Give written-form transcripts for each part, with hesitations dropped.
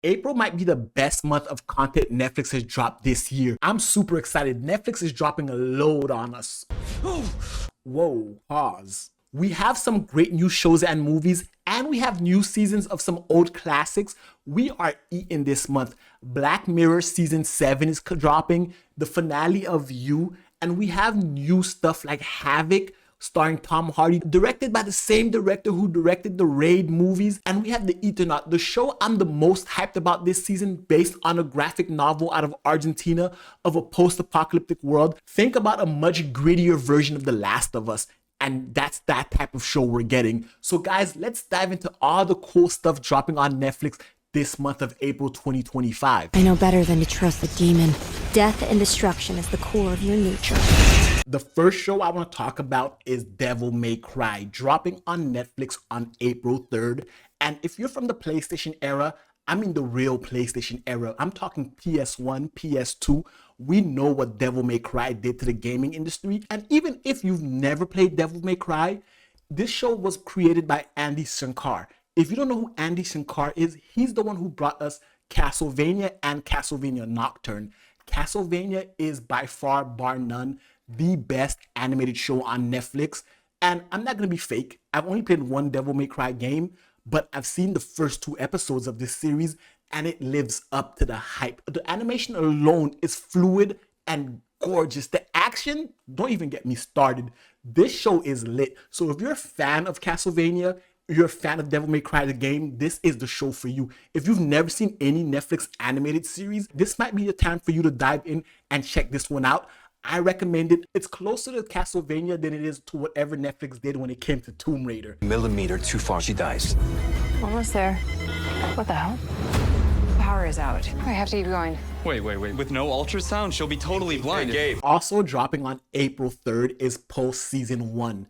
April might be the best month of content Netflix has dropped this year. I'm super excited. Netflix is dropping a load on us. Whoa, pause. We have some great new shows and movies, and we have new seasons of some old classics. We are eating this month. Black Mirror season 7 is dropping, the finale of You, and we have new stuff like Havoc, starring Tom Hardy, directed by the same director who directed the Raid movies. And we have the Eternaut, the show I'm the most hyped about this season, based on a graphic novel out of Argentina of a post-apocalyptic world. Think about a much grittier version of The Last of Us. And that's that type of show we're getting. So guys, let's dive into all the cool stuff dropping on Netflix this month of April 2025. I know better than to trust the demon. Death and destruction is the core of your nature. The first show I want to talk about is Devil May Cry, dropping on Netflix on April 3rd. And if you're from the PlayStation era, I mean the real PlayStation era, I'm talking PS1, PS2, we know what Devil May Cry did to the gaming industry. And even if you've never played Devil May Cry, this show was created by Andy Shankar. If you don't know who Andy Shankar is, he's the one who brought us Castlevania and Castlevania Nocturne. Castlevania is by far, bar none, the best animated show on Netflix. And I'm not going to be fake. I've only played one Devil May Cry game, but I've seen the first 2 episodes of this series and it lives up to the hype. The animation alone is fluid and gorgeous. The action, don't even get me started. This show is lit. So if you're a fan of Castlevania, you're a fan of Devil May Cry the game, this is the show for you. If you've never seen any Netflix animated series, this might be the time for you to dive in and check this one out. I recommend it. It's closer to Castlevania than it is to whatever Netflix did when it came to Tomb Raider. Millimeter too far, she dies. Almost there. What the hell? Power is out. I have to keep going. Wait. With no ultrasound, she'll be totally blind. Hey, Gabe. Also dropping on April 3rd is Pulse Season 1.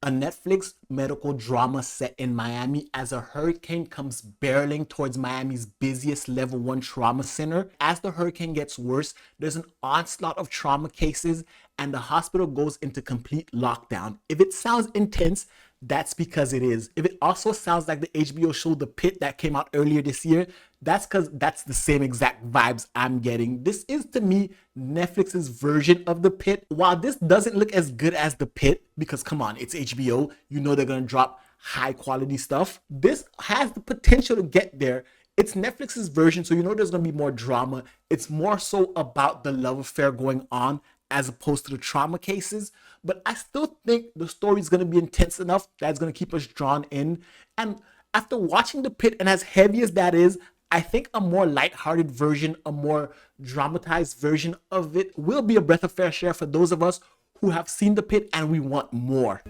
A Netflix medical drama set in Miami as a hurricane comes barreling towards Miami's busiest level 1 trauma center. As the hurricane gets worse, there's an onslaught of trauma cases and the hospital goes into complete lockdown. If it sounds intense, that's because it is. If it also sounds like the HBO show The Pit that came out earlier this year, that's because that's the same exact vibes I'm getting. This is, to me, Netflix's version of The Pit. While this doesn't look as good as The Pit, because come on, it's HBO, you know they're gonna drop high quality stuff. This has the potential to get there. It's Netflix's version, so you know there's gonna be more drama. It's more so about the love affair going on as opposed to the trauma cases. But I still think the story is going to be intense enough that's going to keep us drawn in. And after watching The Pit, and as heavy as that is, I think a more lighthearted version, a more dramatized version of it will be a breath of fresh air for those of us who have seen The Pit and we want more.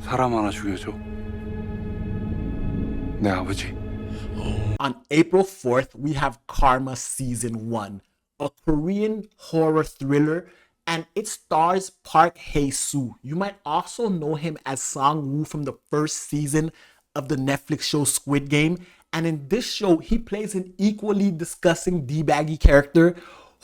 사람 하나 죽여줘. 내 아버지. On April 4th, we have Karma Season 1, a Korean horror thriller, and it stars Park Hae-soo. You might also know him as Sang-woo from the first season of the Netflix show Squid Game. And in this show, he plays an equally disgusting D-baggy character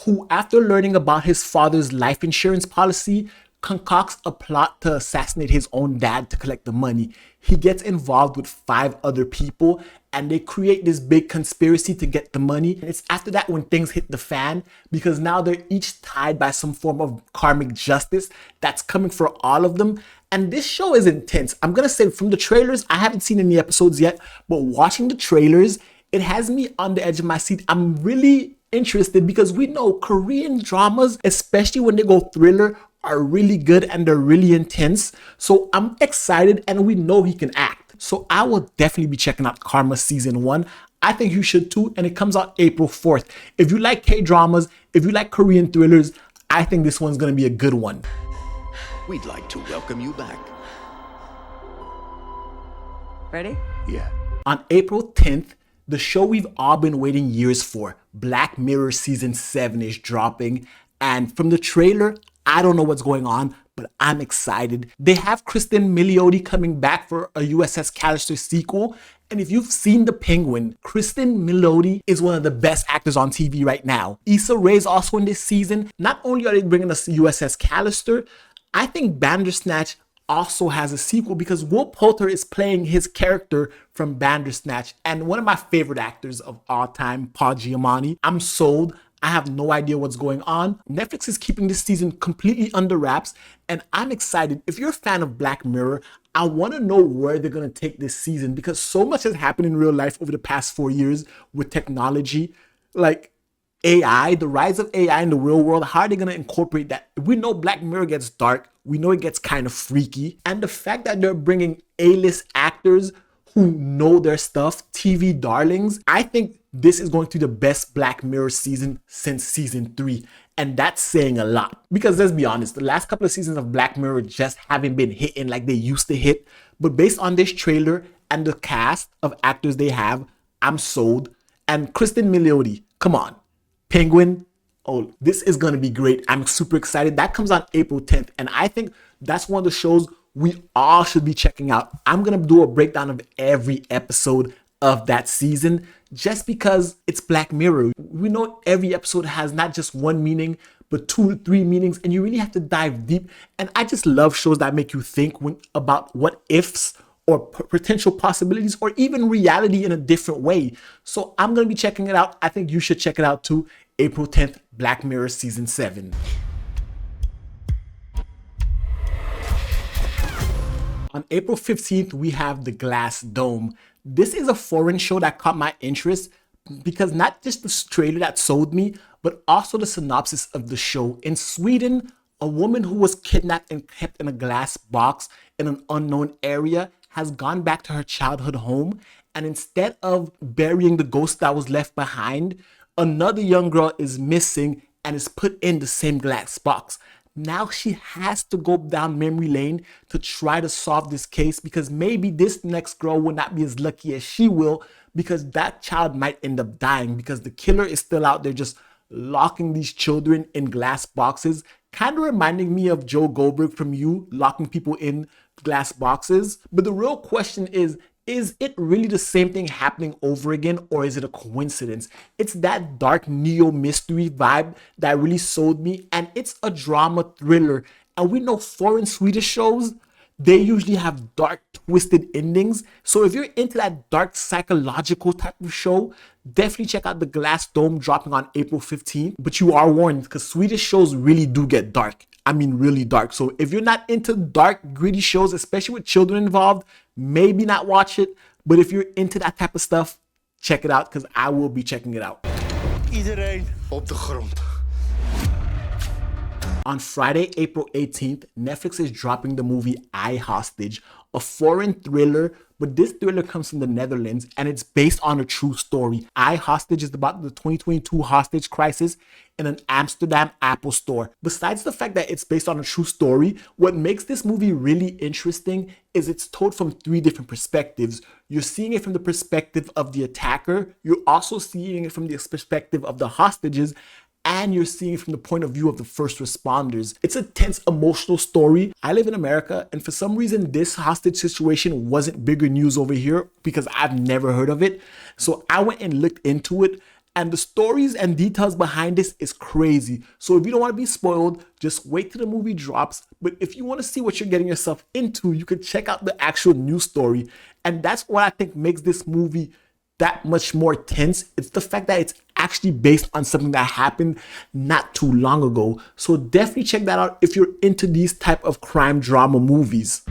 who, after learning about his father's life insurance policy, concocts a plot to assassinate his own dad to collect the money. He gets involved with 5 other people and they create this big conspiracy to get the money. And it's after that when things hit the fan, because now they're each tied by some form of karmic justice that's coming for all of them. And this show is intense. I'm gonna say from the trailers, I haven't seen any episodes yet, but watching the trailers, it has me on the edge of my seat. I'm really interested because we know Korean dramas, especially when they go thriller, are really good and they're really intense. So I'm excited and we know he can act. So I will definitely be checking out Karma Season 1. I think you should too, and it comes out April 4th. If you like K-dramas, if you like Korean thrillers, I think this one's gonna be a good one. We'd like to welcome you back. Ready? Yeah. On April 10th, the show we've all been waiting years for, Black Mirror Season 7 is dropping. And from the trailer, I don't know what's going on, but I'm excited. They have Kristen Milioti coming back for a USS Callister sequel. And if you've seen The Penguin, Kristen Milioti is one of the best actors on TV right now. Issa Rae's also in this season. Not only are they bringing us USS Callister, I think Bandersnatch also has a sequel because Will Poulter is playing his character from Bandersnatch and one of my favorite actors of all time, Paul Giamatti. I'm sold. I have no idea what's going on. Netflix is keeping this season completely under wraps, and I'm excited. If you're a fan of Black Mirror, I want to know where they're going to take this season because so much has happened in real life over the past 4 years with technology. Like AI, the rise of AI in the real world, how are they going to incorporate that? We know Black Mirror gets dark. We know it gets kind of freaky. And the fact that they're bringing A-list actors who know their stuff, TV darlings, I think this is going to be the best Black Mirror season since season 3. And that's saying a lot. Because let's be honest, the last couple of seasons of Black Mirror just haven't been hitting like they used to hit. But based on this trailer and the cast of actors they have, I'm sold. And Kristen Milioti, come on. Penguin, oh, this is going to be great. I'm super excited. That comes on April 10th. And I think that's one of the shows we all should be checking out. I'm going to do a breakdown of every episode of that season just because it's Black Mirror. We know every episode has not just one meaning, but 2 to 3 meanings, and you really have to dive deep. And I just love shows that make you think about what ifs or potential possibilities or even reality in a different way. So I'm going to be checking it out. I think you should check it out too. April 10th, Black Mirror Season 7. On April 15th, we have The Glass Dome. This is a foreign show that caught my interest because not just the trailer that sold me, but also the synopsis of the show. In Sweden, a woman who was kidnapped and kept in a glass box in an unknown area has gone back to her childhood home, and instead of burying the ghost that was left behind, another young girl is missing and is put in the same glass box. Now she has to go down memory lane to try to solve this case because maybe this next girl will not be as lucky as she will because that child might end up dying because the killer is still out there just locking these children in glass boxes, kind of reminding me of Joe Goldberg from You, locking people in glass boxes. But the real question is it really the same thing happening over again, or is it a coincidence? It's that dark neo mystery vibe that really sold me, and it's a drama thriller. And we know foreign Swedish shows, they usually have dark, twisted endings. So if you're into that dark psychological type of show, definitely check out The Glass Dome dropping on April 15th. But you are warned because Swedish shows really do get dark. I mean, really dark. So if you're not into dark, gritty shows, especially with children involved, maybe not watch it. But if you're into that type of stuff, check it out because I will be checking it out. Iedereen op de grond. On Friday, April 18th, Netflix is dropping the movie iHostage, a foreign thriller, but this thriller comes from the Netherlands and it's based on a true story. iHostage is about the 2022 hostage crisis in an Amsterdam Apple store. Besides the fact that it's based on a true story, what makes this movie really interesting is it's told from 3 different perspectives. You're seeing it from the perspective of the attacker, you're also seeing it from the perspective of the hostages, and you're seeing it from the point of view of the first responders. It's a tense, emotional story. I live in America, and for some reason, this hostage situation wasn't bigger news over here because I've never heard of it. So I went and looked into it, and the stories and details behind this is crazy. So if you don't want to be spoiled, just wait till the movie drops. But if you want to see what you're getting yourself into, you can check out the actual news story. And that's what I think makes this movie that much more tense. It's the fact that it's actually based on something that happened not too long ago. So definitely check that out if you're into these type of crime drama movies.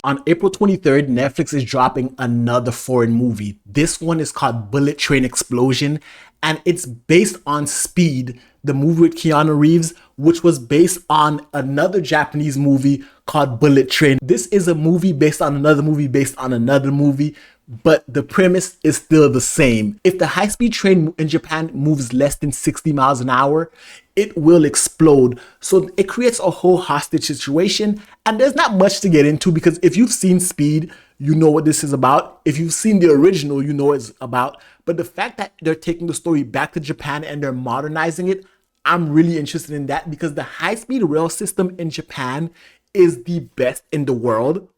On April 23rd, Netflix is dropping another foreign movie. This one is called Bullet Train Explosion, and it's based on Speed, the movie with Keanu Reeves, which was based on another Japanese movie called Bullet Train. This is a movie based on another movie based on another movie, but the premise is still the same. If the high-speed train in Japan moves less than 60 miles an hour, it will explode. So it creates a whole hostage situation, and there's not much to get into because if you've seen Speed, you know what this is about. If you've seen the original, you know what it's about. But the fact that they're taking the story back to Japan and they're modernizing it, I'm really interested in that because the high-speed rail system in Japan is the best in the world.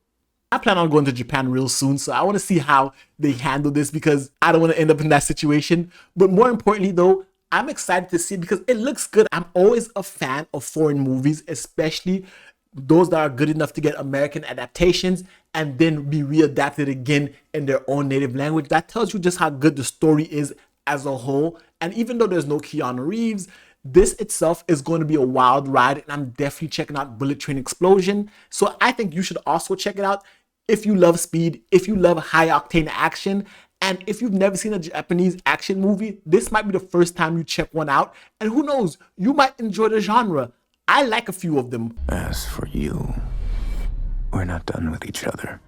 I plan on going to Japan real soon, so I want to see how they handle this because I don't want to end up in that situation. But more importantly though, I'm excited to see it because it looks good. I'm always a fan of foreign movies, especially those that are good enough to get American adaptations and then be readapted again in their own native language. That tells you just how good the story is as a whole. And even though there's no Keanu Reeves, this itself is going to be a wild ride, and I'm definitely checking out Bullet Train Explosion. So I think you should also check it out if you love speed, if you love high octane action, and if you've never seen a Japanese action movie, this might be the first time you check one out. And who knows, you might enjoy the genre. I like a few of them. As for you, we're not done with each other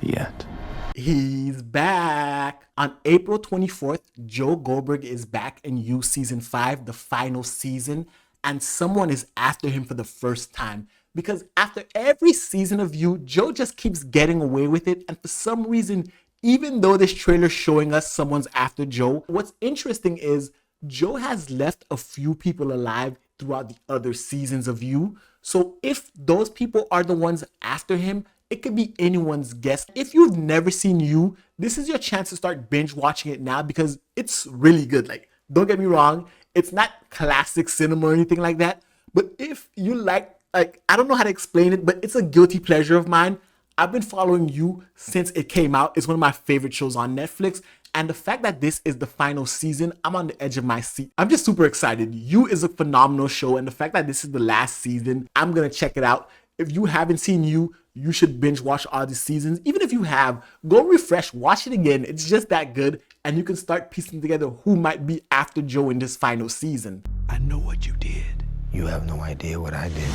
yet. He's back. On April 24th, Joe Goldberg is back in You Season 5, the final season, and someone is after him for the first time. Because after every season of You, Joe just keeps getting away with it, and for some reason, even though this trailer's showing us someone's after Joe, what's interesting is Joe has left a few people alive throughout the other seasons of You. So if those people are the ones after him, it could be anyone's guess. If you've never seen You, this is your chance to start binge watching it now because it's really good. Like, don't get me wrong, it's not classic cinema or anything like that. But if you like, I don't know how to explain it, but it's a guilty pleasure of mine. I've been following You since it came out. It's one of my favorite shows on Netflix. And the fact that this is the final season, I'm on the edge of my seat. I'm just super excited. You is a phenomenal show. And the fact that this is the last season, I'm going to check it out. If you haven't seen You, you should binge watch all the seasons. Even if you have, go refresh, watch it again. It's just that good. And you can start piecing together who might be after Joe in this final season. I know what you did. You have no idea what I did.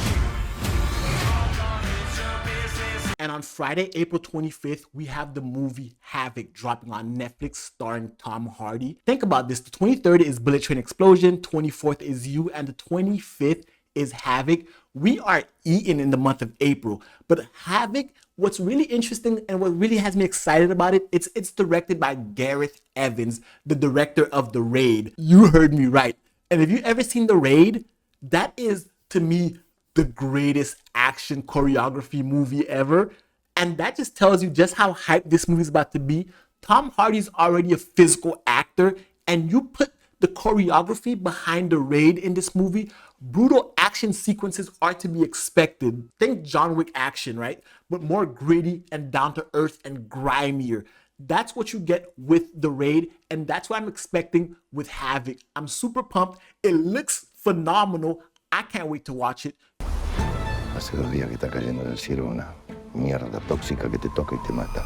And on Friday, April 25th, we have the movie Havoc dropping on Netflix starring Tom Hardy. Think about this. The 23rd is Bullet Train Explosion, 24th is You, and the 25th is Havoc. We are eating in the month of April. But Havoc, what's really interesting and what really has me excited about it, it's directed by Gareth Evans, the director of The Raid. You heard me right. And if you've ever seen The Raid, that is, to me, the greatest action choreography movie ever. And that just tells you just how hyped this movie is about to be. Tom Hardy's already a physical actor, and you put the choreography behind The Raid in this movie. Brutal action sequences are to be expected. Think John Wick action, right? But more gritty and down to earth and grimier. That's what you get with The Raid, and that's what I'm expecting with Havoc. I'm super pumped. It looks phenomenal. I can't wait to watch it. Hace 2 días que está cayendo del cielo una mierda tóxica que te toca y te mata.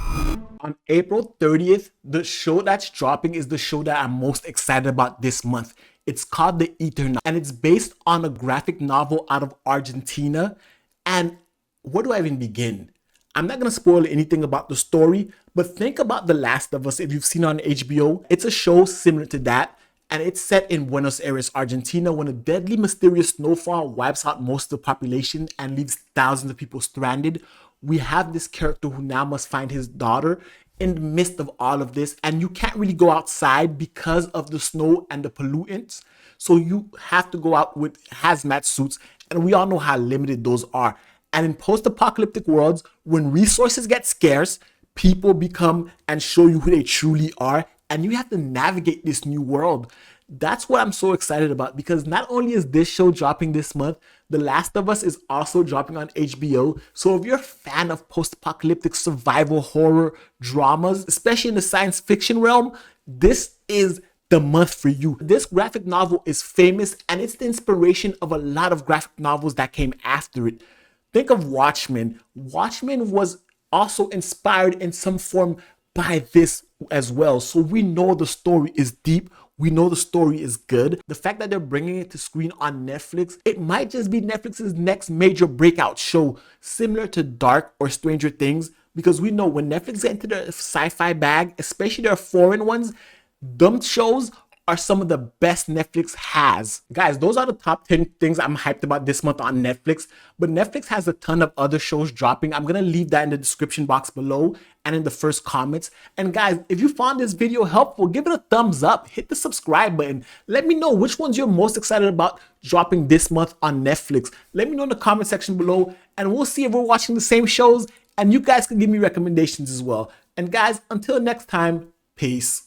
On April 30th, the show that's dropping is the show that I'm most excited about this month. It's called The Eternaut, and it's based on a graphic novel out of Argentina. And where do I even begin? I'm not going to spoil anything about the story, but think about The Last of Us if you've seen it on HBO. It's a show similar to that. And it's set in Buenos Aires, Argentina, when a deadly, mysterious snowfall wipes out most of the population and leaves thousands of people stranded. We have this character who now must find his daughter in the midst of all of this, and you can't really go outside because of the snow and the pollutants. So you have to go out with hazmat suits, and we all know how limited those are. And in post-apocalyptic worlds, when resources get scarce, people become and show you who they truly are, and you have to navigate this new world. That's what I'm so excited about, because not only is this show dropping this month, The Last of Us is also dropping on HBO. So if you're a fan of post-apocalyptic survival horror dramas, especially in the science fiction realm, this is the month for you. This graphic novel is famous, and it's the inspiration of a lot of graphic novels that came after it. Think of Watchmen. Watchmen was also inspired in some form by this as well. So we know the story is deep. We know the story is good. The fact that they're bringing it to screen on Netflix, it might just be Netflix's next major breakout show, similar to Dark or Stranger Things, because we know when Netflix get into their sci-fi bag, especially their foreign ones, them shows are some of the best Netflix has. Guys, those are the top 10 things I'm hyped about this month on Netflix. But Netflix has a ton of other shows dropping. I'm gonna leave that in the description box below and in the first comments. And guys, if you found this video helpful, give it a thumbs up, hit the subscribe button. Let me know which ones you're most excited about dropping this month on Netflix. Let me know in the comment section below, and we'll see if we're watching the same shows, and you guys can give me recommendations as well. And guys, until next time, peace.